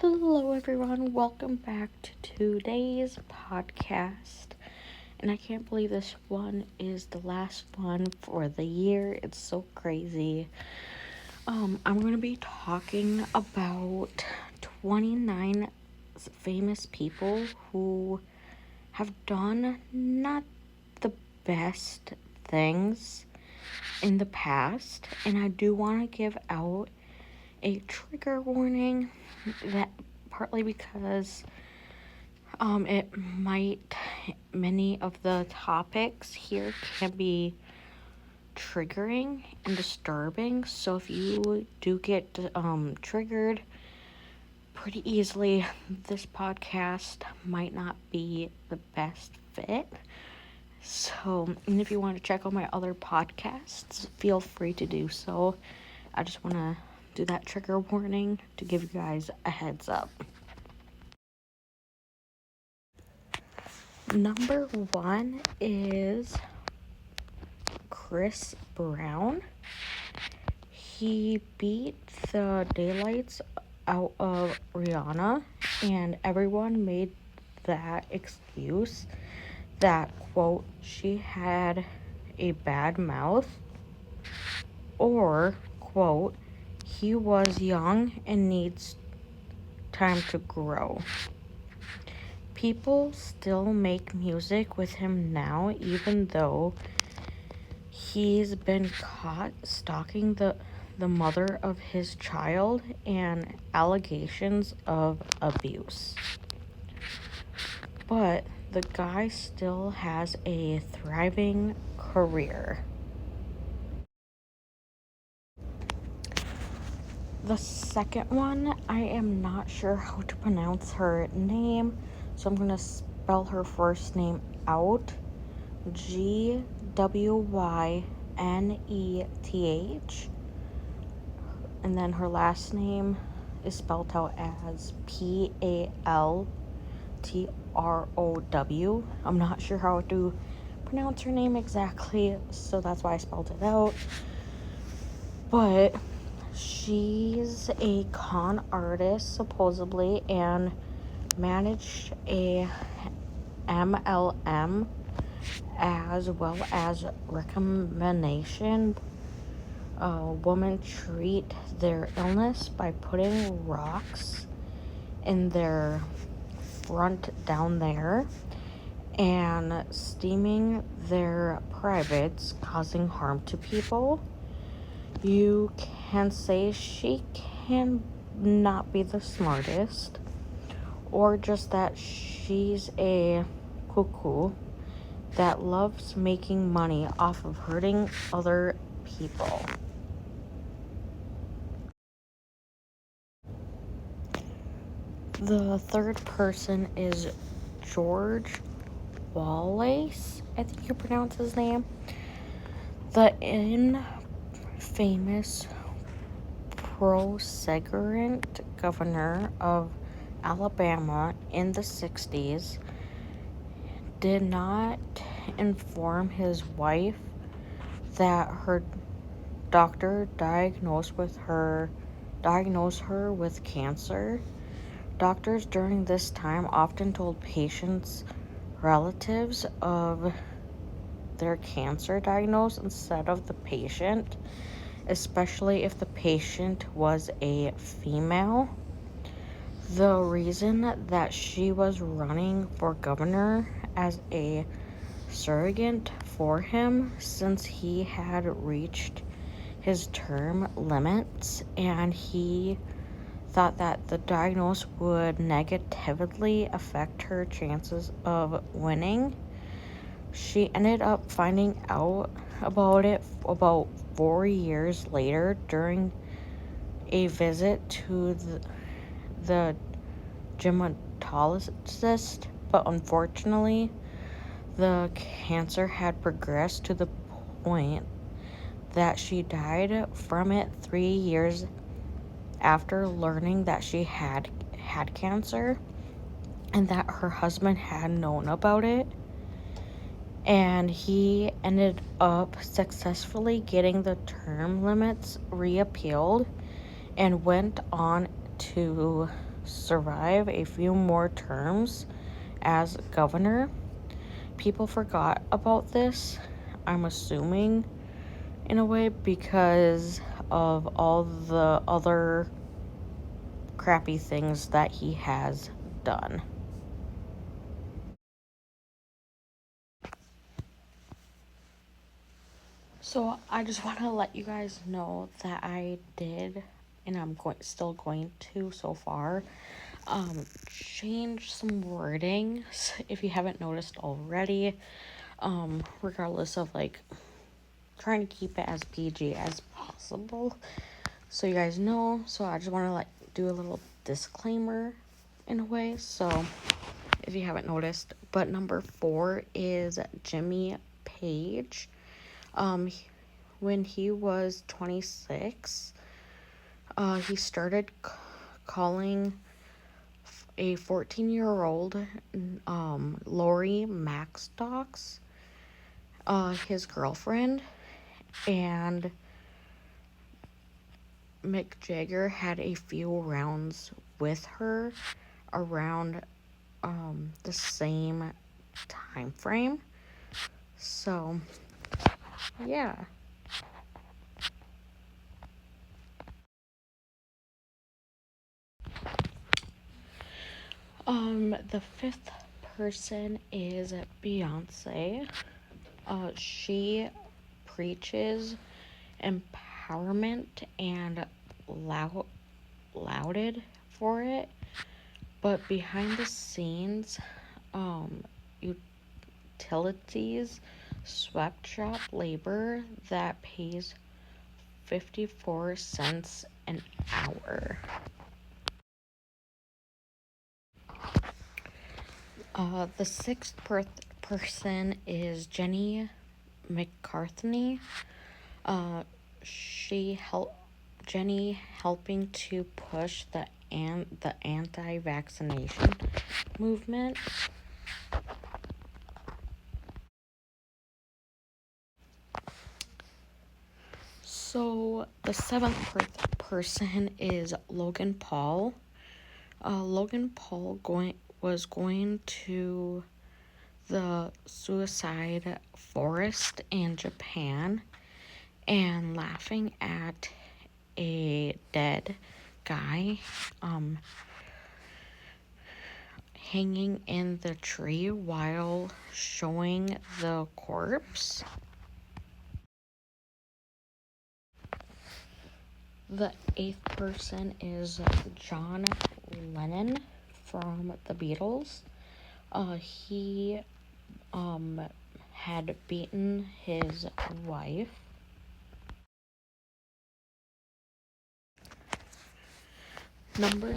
Hello, everyone. Welcome back to today's podcast. And I can't believe this one is the last one for the year. It's so crazy. I'm going to be talking about 29 famous people who have done not the best things in the past. And I do want to give out a trigger warning, that partly because many of the topics here can be triggering and disturbing. So if you do get triggered pretty easily, this podcast might not be the best fit. So, and if you want to check out my other podcasts, feel free to do so. I just want to do that trigger warning to give you guys a heads up. Number 1 is Chris Brown. He beat the daylights out of Rihanna, and everyone made that excuse that, quote, she had a bad mouth, or, quote, he was young and needs time to grow. People still make music with him now, even though he's been caught stalking the mother of his child and allegations of abuse. But the guy still has a thriving career. The second one, I am not sure how to pronounce her name, so I'm going to spell her first name out. Gwyneth. And then her last name is spelled out as Paltrow. I'm not sure how to pronounce her name exactly, so that's why I spelled it out. But she's a con artist, supposedly, and managed a MLM as well as recommendation. Women treat their illness by putting rocks in their front down there and steaming their privates, causing harm to people. You can say she can not be the smartest, or just that she's a cuckoo that loves making money off of hurting other people. The third person is George Wallace, I think you pronounce his name. The infamous pro-segregant governor of Alabama in the 60s did not inform his wife that her doctor diagnosed her with cancer. Doctors during this time often told patients' relatives of their cancer diagnosis instead of the patient, especially if the patient was a female. The reason that she was running for governor as a surrogate for him, since he had reached his term limits and he thought that the diagnosis would negatively affect her chances of winning. She ended up finding out about it about 4 years later during a visit to the dermatologist, but unfortunately the cancer had progressed to the point that she died from it 3 years after learning that she had cancer and that her husband had known about it. And he ended up successfully getting the term limits reappealed and went on to survive a few more terms as governor. People forgot about this, I'm assuming, in a way, because of all the other crappy things that he has done. So I just want to let you guys know that I did, and I'm still going to so far, change some wordings if you haven't noticed already. Regardless of like trying to keep it as PG as possible, so you guys know. So I just want to do a little disclaimer in a way. So if you haven't noticed, but number 4 is Jimmy Page. When he was 26, he started calling a 14-year-old Lori Maxtox his girlfriend, and Mick Jagger had a few rounds with her around the same time frame. So yeah. The 5th person is Beyonce. She preaches empowerment and lauded for it, but behind the scenes, utilities, sweat shop labor that pays 54 cents an hour. The 6th person is Jenny McCarthy. Jenny helping to push the anti-vaccination movement. So the 7th person is Logan Paul. Logan Paul was going to the suicide forest in Japan and laughing at a dead guy hanging in the tree while showing the corpse. The 8th person is John Lennon from the Beatles. He had beaten his wife. Number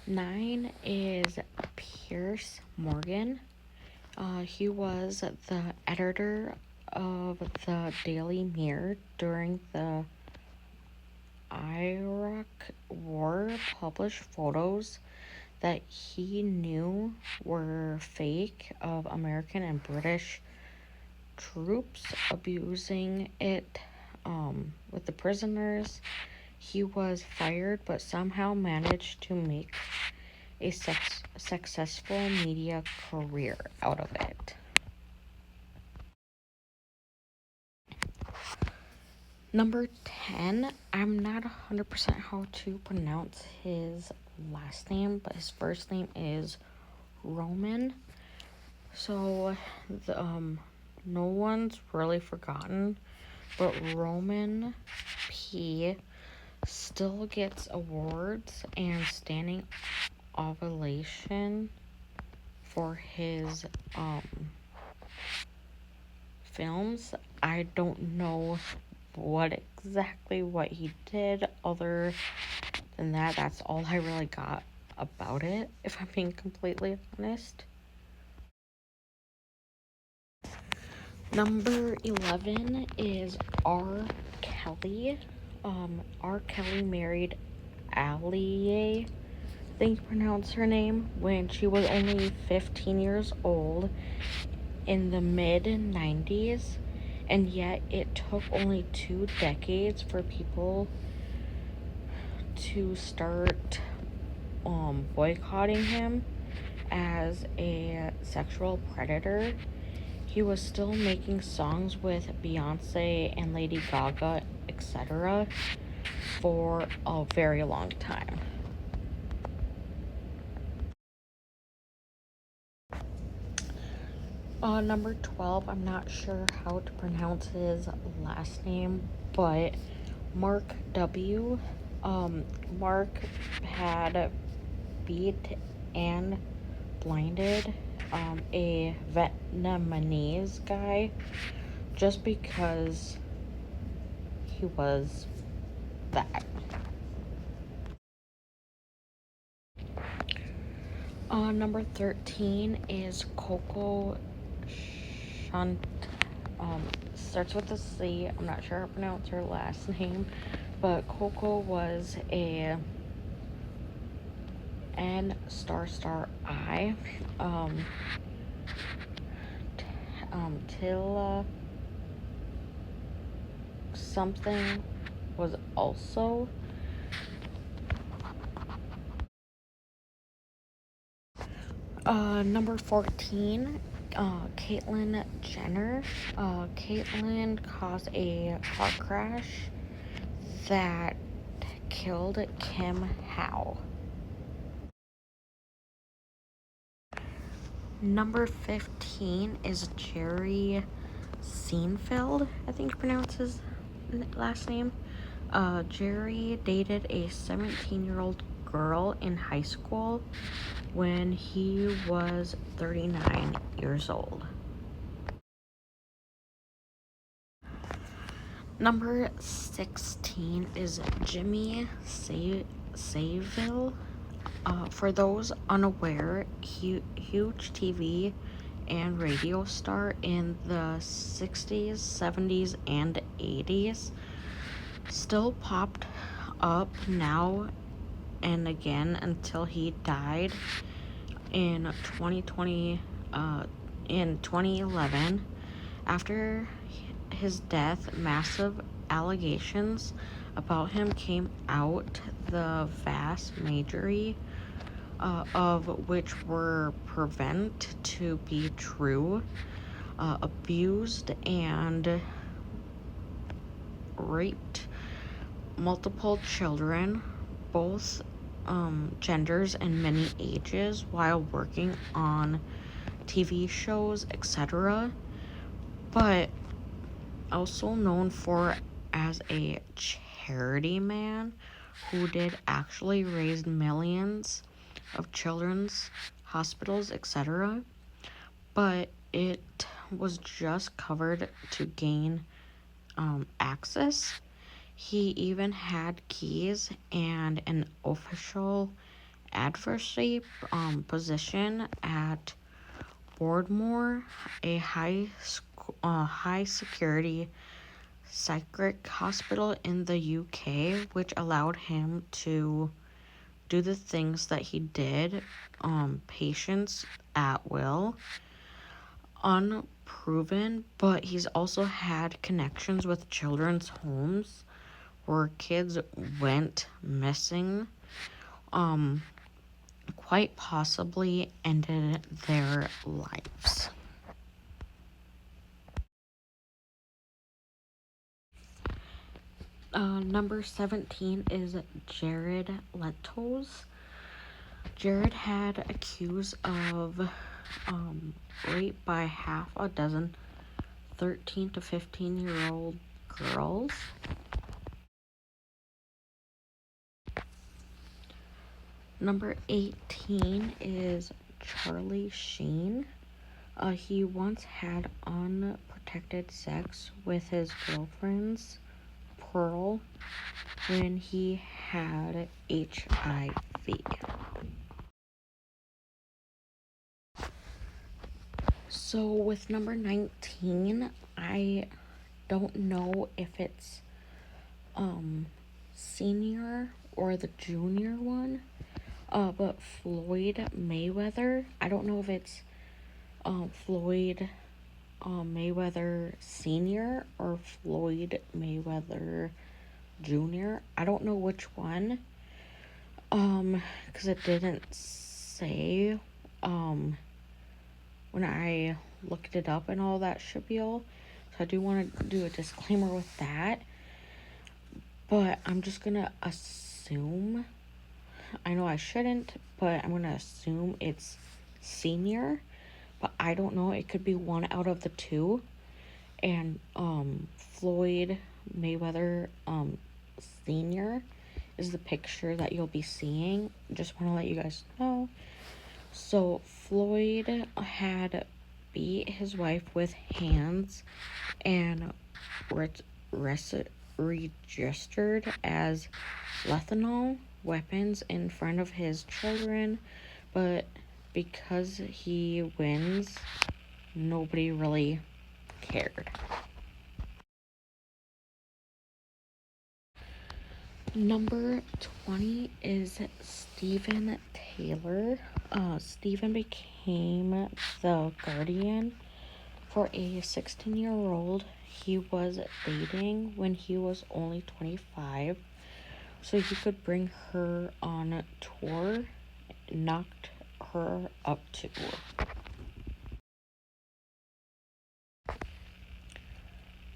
9 is Piers Morgan. He was the editor of the Daily Mirror during the Iraq War, published photos that he knew were fake of American and British troops abusing it with the prisoners. He was fired, but somehow managed to make a successful media career out of it. Number 10, I'm not 100% how to pronounce his last name, but his first name is Roman. So no one's really forgotten, but Roman P still gets awards and standing ovation for his films. I don't know what he did other than that. That's all I really got about it, if I'm being completely honest. Number 11 is R. Kelly. R. Kelly married Allie, I think you pronounce her name, when she was only 15 years old in the mid-90s, and yet it took only 2 decades for people to start boycotting him as a sexual predator. He was still making songs with Beyonce and Lady Gaga, etc., for a very long time. Number 12, I'm not sure how to pronounce his last name, but Mark W. Mark had beat and blinded a Vietnamese guy just because he was that. Number 13 is Coco Shunt. Starts with a C. I'm not sure how to pronounce her last name, but Coco was a N star I. Tilla something was also. Number 14, Caitlyn Jenner. Caitlyn caused a car crash that killed Kim Howe. Number 15 is Jerry Seinfeld, I think he pronounces his last name. Jerry dated a 17-year-old girl in high school when he was 39 years old. Number 16 is Jimmy Savile. For those unaware, huge TV and radio star in the 60s, 70s, and 80s. Still popped up now and again until he died in 2011. After his death, massive allegations about him came out, the vast majority of which were proven to be true. Abused and raped multiple children, both genders and many ages, while working on TV shows, etc. But also known for as a charity man who did actually raise millions of children's hospitals, etc. But it was just covered to gain access. He even had keys and an official adversary position at Boardmore, a high security psychiatric hospital in the UK, which allowed him to do the things that he did, patients at will. Unproven, but he's also had connections with children's homes where kids went missing, quite possibly ended their lives. Number 17 is Jared Leto's. Jared had accused of rape by half a dozen 13 to 15-year-old girls. Number 18 is Charlie Sheen. He once had unprotected sex with his girlfriend's Pearl when he had HIV. So with number 19, I don't know if it's senior or the junior one. But Floyd Mayweather. I don't know if it's Floyd Mayweather Senior or Floyd Mayweather Jr. I don't know which one. Because it didn't say, when I looked it up and all that spiel. So I do want to do a disclaimer with that. But I'm just gonna assume, I know I shouldn't, but I'm gonna assume it's senior. But I don't know, it could be one out of the two. And Floyd Mayweather Senior is the picture that you'll be seeing. Just want to let you guys know. So Floyd had beat his wife with hands and registered as lethal weapons in front of his children, but because he wins, nobody really cared. Number 20 is Stephen Taylor. Stephen became the guardian for a 16-year-old he was dating when he was only 25, so he could bring her on tour, knocked her up too.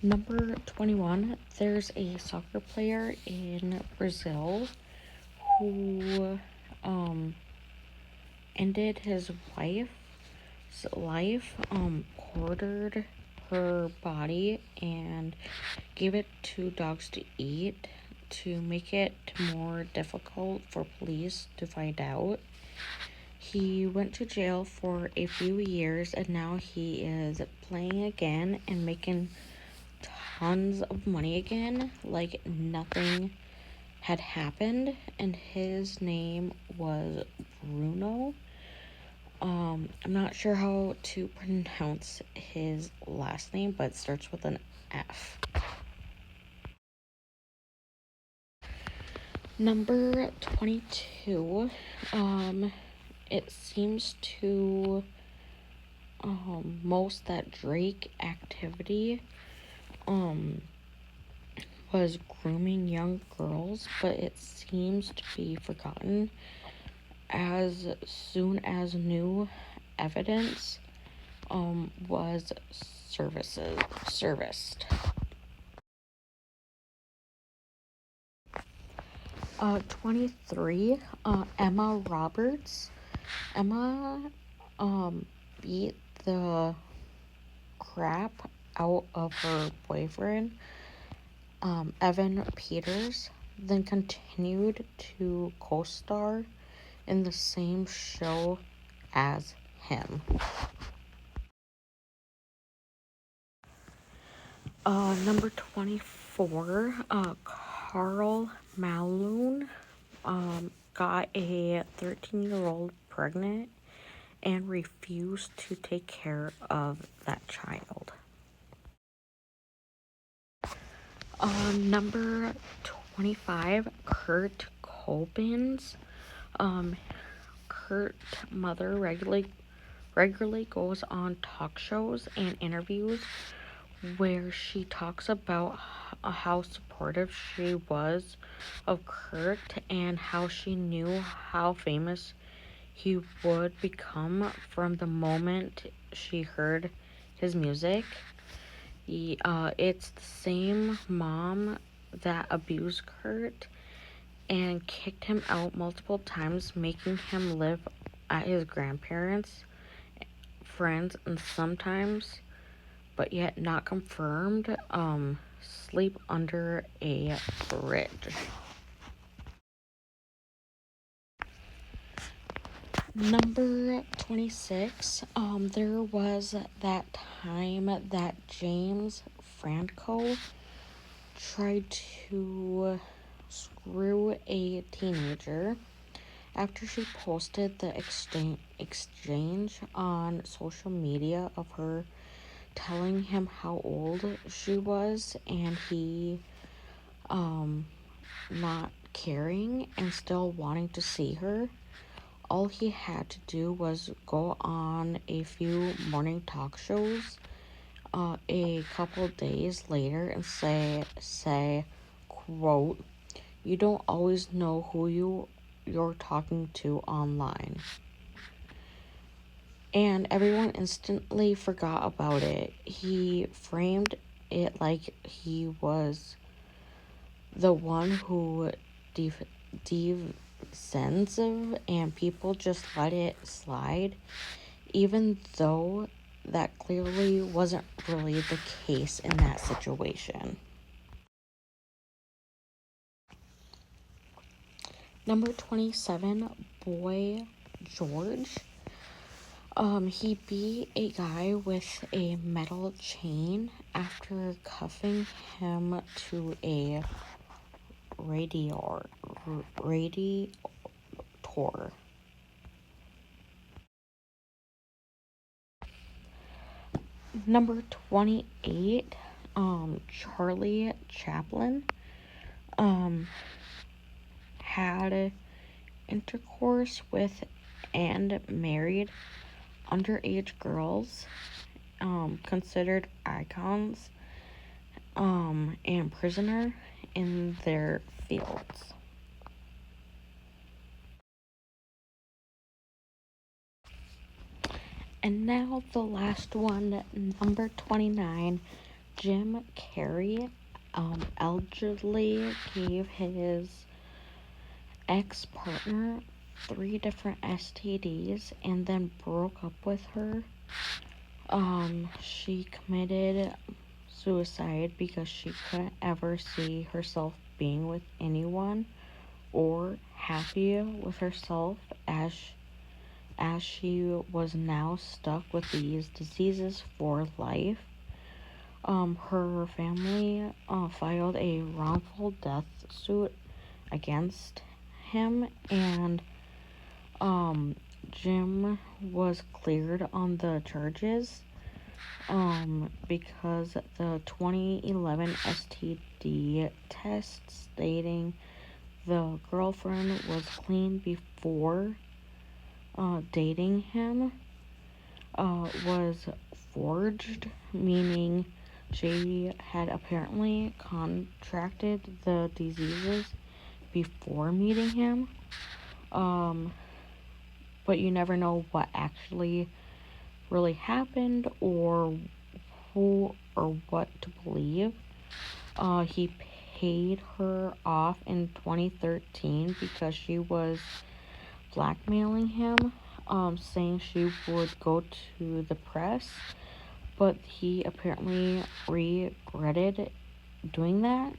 Number 21, there's a soccer player in Brazil who ended his wife's life, quartered her body and gave it to dogs to eat to make it more difficult for police to find out. He went to jail for a few years and now he is playing again and making tons of money again, like nothing had happened. And his name was Bruno. I'm not sure how to pronounce his last name, but it starts with an F. Number 22, it seems to most that Drake activity was grooming young girls, but it seems to be forgotten as soon as new evidence was serviced. 23, Emma Roberts. Emma beat the crap out of her boyfriend, Evan Peters, then continued to co-star in the same show as him. Number 24, Carl Malone got a 13-year-old pregnant and refused to take care of that child. Number 25, Kurt Cobain's Kurt mother regularly goes on talk shows and interviews where she talks about how supportive she was of Kurt and how she knew how famous he would become from the moment she heard his music. It's the same mom that abused Kurt and kicked him out multiple times, making him live at his grandparents' friends and sometimes, but yet not confirmed, sleep under a bridge. Number 26, there was that time that James Franco tried to screw a teenager after she posted the exchange on social media of her telling him how old she was and he not caring and still wanting to see her. All he had to do was go on a few morning talk shows a couple days later and say, quote, "You don't always know who you you're talking to online. And everyone instantly forgot about it. He framed it like he was the one who defensive, and people just let it slide, even though that clearly wasn't really the case in that situation. Number 27, Boy George. He beat a guy with a metal chain after cuffing him to a radiator. Number 28, Charlie Chaplin, had intercourse with and married underage girls, considered icons, and prisoner in their fields. And now the last one, number 29, Jim Carrey, allegedly gave his ex-partner 3 different STDs and then broke up with her. She committed suicide because she couldn't ever see herself being with anyone or happy with herself, as she was now stuck with these diseases for life. Her family filed a wrongful death suit against him, and Jim was cleared on the charges because the 2011 STD test stating the girlfriend was clean before dating him was forged, meaning she had apparently contracted the diseases before meeting him. But you never know what actually really happened or who or what to believe. He paid her off in 2013 because she was blackmailing him, saying she would go to the press, but he apparently regretted doing that.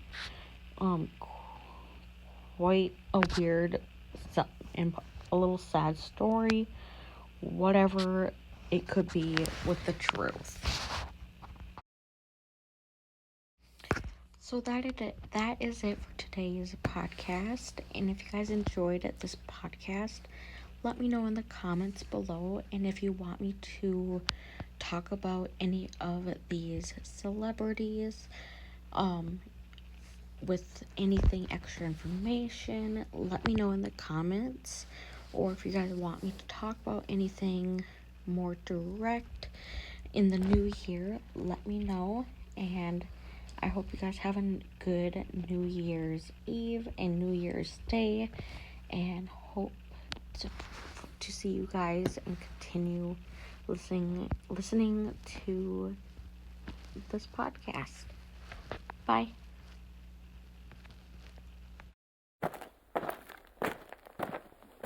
Quite a weird and a little sad story, whatever it could be with the truth. So that is it for today's podcast. And if you guys enjoyed this podcast, let me know in the comments below. And if you want me to talk about any of these celebrities, with anything extra information, let me know in the comments. Or if you guys want me to talk about anything more direct in the new year, let me know. And I hope you guys have a good New Year's Eve and New Year's Day, and hope to see you guys and continue listening to this podcast. Bye.